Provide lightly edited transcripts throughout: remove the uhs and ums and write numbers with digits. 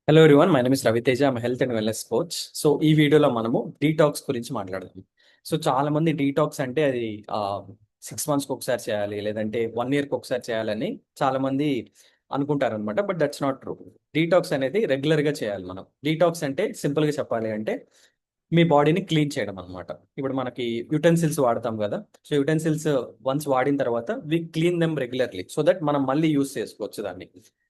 Hello everyone, my name is Raviteja. I'm health and wellness coach. So ఈ వీడియోలో మనము detox గురించి మాట్లాడదాం. సో చాలా మంది డీటాక్స్ అంటే అది 6 మంత్స్కి ఒకసారి చేయాలి, లేదంటే 1 ఇయర్కి ఒకసారి చేయాలని చాలా మంది అనుకుంటారు అనమాట. But that's not true. Detox అనేది రెగ్యులర్గా చేయాలి. మనం డీటాక్స్ అంటే సింపుల్గా చెప్పాలి అంటే మీ బాడీని క్లీన్ చేయడం అనమాట. ఇప్పుడు మనకి యుటెన్సిల్స్ వాడతాం కదా. సో యుటెన్సిల్స్ వన్స్ వాడిన తర్వాత we clean them regularly so that మనం మళ్ళీ యూస్ చేసుకోవచ్చు దాన్ని.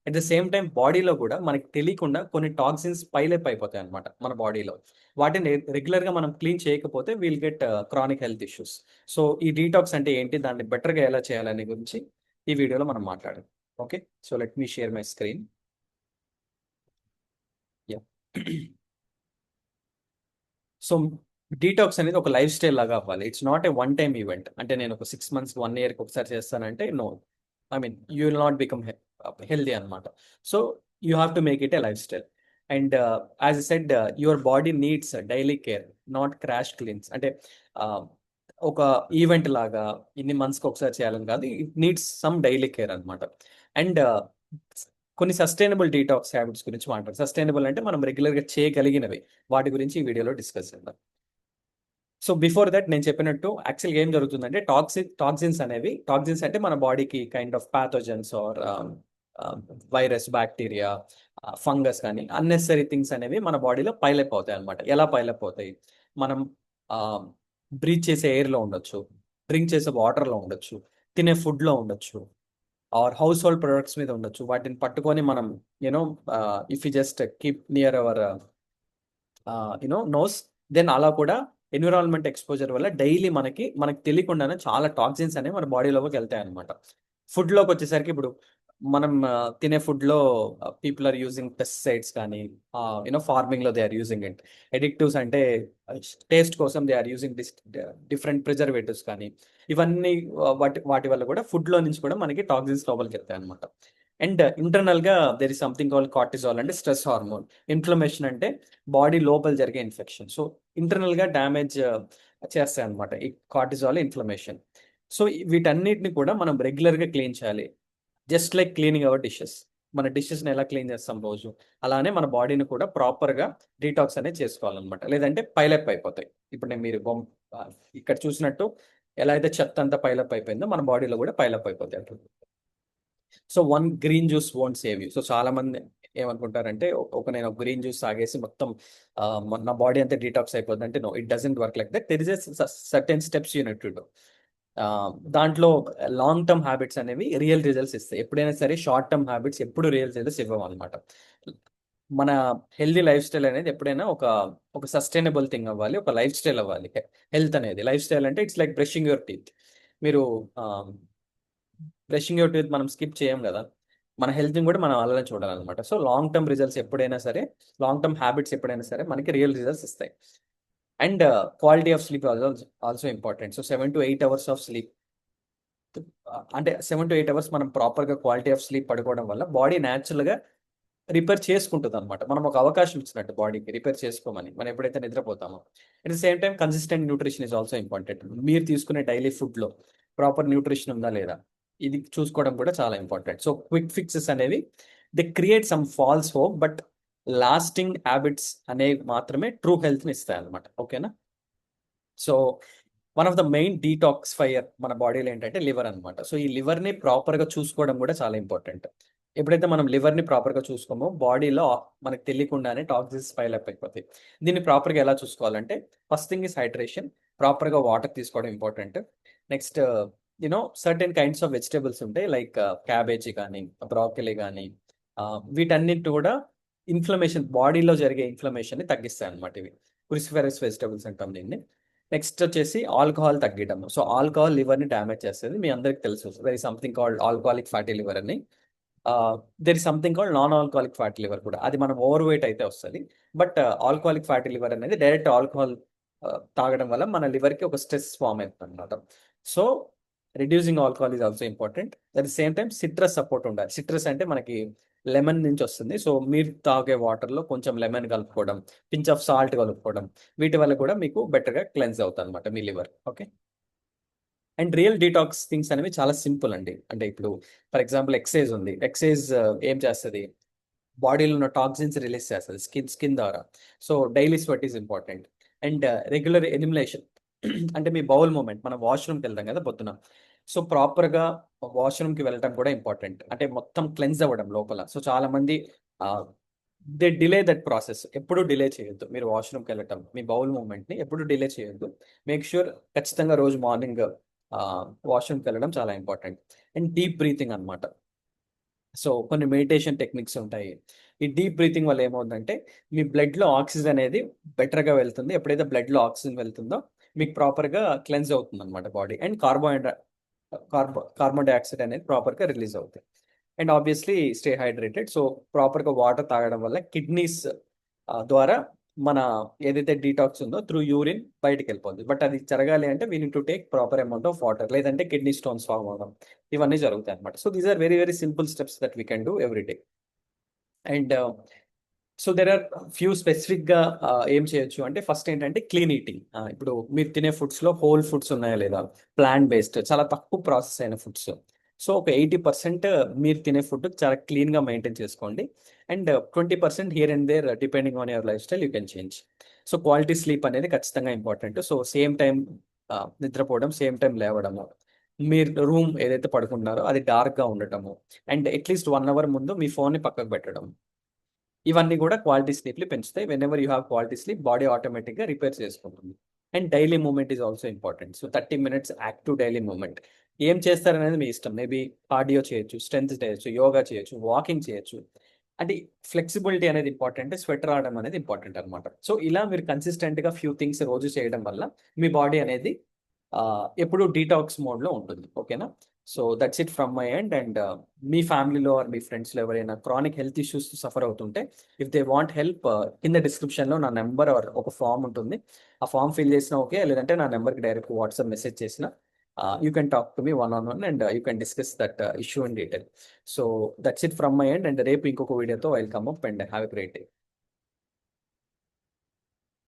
అట్ ద సేమ్ టైం బాడీలో కూడా మనకి తెలియకుండా కొన్ని టాక్సిన్స్ పైలప్ అయిపోతాయి అనమాట మన బాడీలో. వాటిని రెగ్యులర్గా మనం క్లీన్ చేయకపోతే will get chronic health issues. So ఈ డీటాక్స్ అంటే ఏంటి, దాన్ని బెటర్గా ఎలా చేయాలనే గురించి ఈ వీడియోలో మనం మాట్లాడాం. Okay, so let me share my screen. Yeah. So detox అనేది ఒక లైఫ్ స్టైల్ లాగా అవ్వాలి. It's not a one time event. అంటే నేను ఒక 6 మంత్స్ 1 ఇయర్కి ఒకసారి చేస్తానంటే no. I mean you will not become healthy అనమాట. So you have to make it a lifestyle. And as I said, your body needs daily care, not crash cleanse. అంటే ఒక event లాగా ఇన్ని మంత్స్కి ఒకసారి చేయాలని కాదు, it needs some daily care అనమాట. అండ్ కొన్ని సస్టైనబుల్ డీటాక్స్ హ్యాబిట్స్ గురించి మాట్లాడు. సస్టైనబుల్ అంటే మనం రెగ్యులర్గా చేయగలిగినవి, వాటి గురించి ఈ వీడియోలో డిస్కస్ చేద్దాం. సో బిఫోర్ దట్ నేను చెప్పినట్టు యాక్చువల్గా ఏం జరుగుతుందంటే టాక్సిన్స్ అనేవి, టాక్సిన్స్ అంటే మన బాడీకి kind of pathogens are virus, bacteria, fungus కానీ అన్నెసరీ థింగ్స్ అనేవి మన బాడీలో పైలప్ అవుతాయి అనమాట. ఎలా పైలప్ అవుతాయి? మనం బ్రీత్ చేసే ఎయిర్లో ఉండొచ్చు, డ్రింక్ చేసే వాటర్లో ఉండొచ్చు, తినే ఫుడ్లో ఉండొచ్చు, ఆర్ హౌస్ హోల్డ్ ప్రొడక్ట్స్ మీద ఉండొచ్చు. వాటిని పట్టుకొని మనం you know if you just keep near our nose, then అలా కూడా ఎన్విరాన్మెంట్ ఎక్స్పోజర్ వల్ల డైలీ మనకి తెలియకుండానే చాలా టాక్సిన్స్ అనేవి మన బాడీలోకి వెళ్తాయి అనమాట. ఫుడ్లోకి వచ్చేసరికి ఇప్పుడు మనం తినే ఫుడ్లో పీపుల్ ఆర్ యూజింగ్ పెస్టిసైడ్స్ కానీ, ఫార్మింగ్లో they are using it. Additives అంటే టేస్ట్ కోసం they are using different preservatives కానీ, ఇవన్నీ వాటి వల్ల కూడా ఫుడ్లో నుంచి కూడా మనకి టాక్సిన్స్ లోపలికి వెళ్తాయి అనమాట. అండ్ ఇంటర్నల్గా there is something call cortisol, అంటే స్ట్రెస్ హార్మోన్. ఇన్ఫ్లమేషన్ అంటే బాడీ లోపల జరిగే ఇన్ఫెక్షన్. సో ఇంటర్నల్గా డ్యామేజ్ చేస్తాయి అనమాట ఈ కార్టిజాల్, ఇన్ఫ్లమేషన్. సో వీటన్నిటిని కూడా మనం రెగ్యులర్గా క్లీన్ చేయాలి. Just like cleaning our dishes. మన డిషెస్ని ఎలా క్లీన్ చేస్తాం రోజు, అలానే మన బాడీని కూడా ప్రాపర్గా డీటాక్స్ అనేది చేసుకోవాలన్నమాట. లేదంటే పైలప్ అయిపోతాయి. ఇప్పుడు నేను మీరు ఆ, ఇక్కడ చూసినట్టు ఎలా అయితే చెత్త అంతా పైలప్ అయిపోయిందో మన బాడీలో కూడా పైలప్ అయిపోతాయి అట్లా. So one green juice won't save you. So చాలా మంది ఏమనుకుంటారంటే నేను ఒక గ్రీన్ జ్యూస్ తాగేసి మొత్తం నా బాడీ అంతా డీటాక్స్ అయిపోద్ది అంటే, no, it doesn't work like that. There is a certain steps you need to do. దాంట్లో లాంగ్ టర్మ్ హ్యాబిట్స్ అనేవి రియల్ రిజల్ట్స్ ఇస్తాయి. ఎప్పుడైనా సరే షార్ట్ టర్మ్ హ్యాబిట్స్ ఎప్పుడు రియల్ రిజల్ట్స్ ఇవ్వవు అనమాట. మన హెల్దీ లైఫ్ స్టైల్ అనేది ఎప్పుడైనా ఒక సస్టైనబుల్ థింగ్ అవ్వాలి, ఒక లైఫ్ స్టైల్ అవ్వాలి. హెల్త్ అనేది లైఫ్ స్టైల్ అంటే it's like brushing your teeth. మీరు బ్రషింగ్ యువర్ టీత్ మనం స్కిప్ చేయం కదా. మన హెల్త్ని కూడా మనం అలానే చూడాలన్నమాట. సో లాంగ్ టర్మ్ రిజల్ట్స్ ఎప్పుడైనా సరే, లాంగ్ టర్మ్ హ్యాబిట్స్ ఎప్పుడైనా సరే మనకి రియల్ రిజల్ట్స్ ఇస్తాయి. And quality of sleep also important. So 7 to 8 hours of sleep, అంటే 7 to 8 hours మనం ప్రాపర్గా క్వాలిటీ ఆఫ్ స్లీప్ పడుకోవడం వల్ల బాడీ న్యాచురల్గా రిపేర్ చేసుకుంటుంది అనమాట. మనం ఒక అవకాశం ఇచ్చినట్టు బాడీకి రిపేర్ చేసుకోమని, మనం ఎప్పుడైతే నిద్రపోతామో. At the same time consistent nutrition is also important. మీరు తీసుకునే డైలీ ఫుడ్లో ప్రాపర్ న్యూట్రిషన్ ఉందా లేదా, ఇది చూసుకోవడం కూడా చాలా ఇంపార్టెంట్. సో క్విక్ ఫిక్సెస్ అనేవి they create some false hope, but lasting habits అనేవి మాత్రమే ట్రూ హెల్త్ని ఇస్తాయి అనమాట. ఓకేనా? So one of the main detoxifier మన బాడీలో ఏంటంటే లివర్ అనమాట. సో ఈ లివర్ని ప్రాపర్గా చూసుకోవడం కూడా చాలా ఇంపార్టెంట్. ఎప్పుడైతే మనం లివర్ని ప్రాపర్గా చూసుకోమో బాడీలో మనకు తెలియకుండానే టాక్సిన్స్ పైలప్ అయిపోతాయి. దీన్ని ప్రాపర్గా ఎలా చూసుకోవాలంటే, ఫస్ట్ థింగ్ ఇస్ హైడ్రేషన్. ప్రాపర్గా వాటర్ తీసుకోవడం important. Next certain kinds of vegetables ఉంటాయి, లైక్ క్యాబేజీ కానీ, బ్రాకలీ కానీ, వీటన్నిటి కూడా ఇన్ఫ్లమేషన్, బాడీలో జరిగే ఇన్ఫ్లమేషన్ని తగ్గిస్తాయి అనమాట. ఇవి క్రూసిఫెరస్ వెజిటేబుల్స్ అంటాం దీన్ని. నెక్స్ట్ వచ్చేసి ఆల్కహాల్ తగ్గడం. సో ఆల్కహాల్ లివర్ని డ్యామేజ్ చేస్తుంది. మీ అందరికి తెలుసు, very something called alcoholic fatty liver అని. There is something called non alcoholic fatty liver కూడా. అది మనం ఓవర్ వెయిట్ అయితే వస్తుంది. బట్ ఆల్కహాలిక్ ఫ్యాటీ లివర్ అనేది డైరెక్ట్ ఆల్కహాల్ తాగడం వల్ల మన లివర్కి ఒక స్ట్రెస్ ఫామ్ అవుతుంది అనమాట. So reducing alcohol is also important. At the same time citrus support ఉండాలి. సిట్రస్ అంటే మనకి లెమన్ నుంచి వస్తుంది. సో మీరు తాగే వాటర్లో కొంచెం లెమన్ కలుపుకోవడం, పించ్ ఆఫ్ సాల్ట్ కలుపుకోవడం, వీటి వల్ల కూడా మీకు బెటర్గా క్లెన్స్ అవుతుంది అనమాట మీ liver. Okay. And real detox things అనేవి చాలా సింపుల్ అండి. అంటే ఇప్పుడు ఫర్ ఎగ్జాంపుల్ ఎక్సైజ్ ఉంది. ఎక్సైజ్ ఏం చేస్తుంది? బాడీలో ఉన్న టాక్సిన్స్ రిలీజ్ చేస్తుంది స్కిన్ ద్వారా. So daily sweat is important. And regular elimination అంటే మీ బౌల్ మూమెంట్, మనం వాష్రూమ్కి వెళ్తాం కదా పొద్దున. సో ప్రాపర్గా వాష్రూమ్కి వెళ్ళటం కూడా ఇంపార్టెంట్, అంటే మొత్తం క్లెన్స్ అవ్వడం లోపల. సో చాలా మంది దే డిలే దట్ ప్రాసెస్. ఎప్పుడు డిలే చేయొద్దు. మీరు వాష్రూమ్కి వెళ్ళటం, మీ బౌల్ మూమెంట్ని ఎప్పుడు డిలే చేయొద్దు. మేక్ ష్యూర్ ఖచ్చితంగా రోజు మార్నింగ్ వాష్రూమ్కి వెళ్ళడం చాలా ఇంపార్టెంట్. అండ్ డీప్ బ్రీతింగ్ అనమాట. సో కొన్ని మెడిటేషన్ టెక్నిక్స్ ఉంటాయి. ఈ డీప్ బ్రీతింగ్ వల్ల ఏమవుతుందంటే మీ బ్లడ్లో ఆక్సిజన్ అనేది బెటర్గా వెళ్తుంది. ఎప్పుడైతే బ్లడ్లో ఆక్సిజన్ వెళ్తుందో మీకు ప్రాపర్గా క్లెన్స్ అవుతుంది అనమాట బాడీ. అండ్ కార్బన్ డైఆక్సైడ్ అనేది ప్రాపర్గా రిలీజ్ అవుతుంది. And obviously stay hydrated. So ప్రాపర్గా వాటర్ తాగడం వల్ల కిడ్నీస్ ద్వారా మన ఏదైతే డీటాక్స్ ఉందో త్రూ యూరిన్ బయటికి వెళ్ళిపోతుంది. బట్ అది జరగాలి అంటే we need to take proper amount of water, లేదంటే కిడ్నీ స్టోన్స్ ఫామ్ అవడం ఇవన్నీ జరుగుతాయి అనమాట. So these are very very simple steps that we can do every day. And so there are few స్పెసిఫిక్గా ఏం చేయొచ్చు అంటే, ఫస్ట్ ఏంటంటే క్లీన్ ఈటింగ్. ఇప్పుడు మీరు తినే ఫుడ్స్లో హోల్ ఫుడ్స్ ఉన్నాయా లేదా, ప్లాంట్ బేస్డ్, చాలా తక్కువ ప్రాసెస్ అయిన ఫుడ్స్. సో ఒక 80% మీరు తినే ఫుడ్ చాలా క్లీన్గా మెయింటైన్ చేసుకోండి. And 20% here and there depending on your lifestyle you can change. So quality sleep అనేది ఖచ్చితంగా ఇంపార్టెంట్. సో సేమ్ టైం నిద్రపోవడం, సేమ్ టైం లేవడము, మీరు రూమ్ ఏదైతే పడుకుంటున్నారో అది డార్క్గా ఉండటము, అండ్ అట్లీస్ట్ 1 hour ముందు మీ ఫోన్ని పక్కకు పెట్టడం, ఇవన్నీ కూడా క్వాలిటీ స్లీప్ని పెంచుతాయి. Whenever you have quality sleep, body ఆటోమేటిక్గా రిపేర్ చేసుకుంటుంది. And daily movement is also important. So 30 minutes active daily movement. ఏం చేస్తారనేది మీ ఇష్టం. మేబీ కార్డియో చేయొచ్చు, స్ట్రెంత్ చేయొచ్చు, యోగా చేయొచ్చు, వాకింగ్ చేయొచ్చు. అంటే ఫ్లెక్సిబిలిటీ అనేది ఇంపార్టెంట్, స్వెట్ రావడం అనేది ఇంపార్టెంట్ అనమాట. సో ఇలా మీరు కన్సిస్టెంట్గా ఫ్యూ థింగ్స్ రోజు చేయడం వల్ల మీ బాడీ అనేది ఎప్పుడు డీటాక్స్ మోడ్లో ఉంటుంది. ఓకేనా? So that's it from my end. And మీ ఫ్యామిలీలో ఆర్ మీ ఫ్రెండ్స్లో ఎవరైనా క్రానిక్ హెల్త్ ఇష్యూస్ సఫర్ అవుతుంటే, ఇఫ్ దే వాంట్ హెల్ప్, కింద డిస్క్రిప్షన్లో నా నెంబర్ ఆర్ ఒక ఫామ్ ఉంటుంది. ఆ ఫామ్ ఫిల్ చేసినా ఓకే, లేదంటే నా నెంబర్కి డైరెక్ట్ వాట్సాప్ మెసేజ్ చేసిన you can talk to me one-on-one and you can discuss that issue in detail. So that's it from my end. And రేపు ఇంకొక వీడియోతో I will come up and have a great day.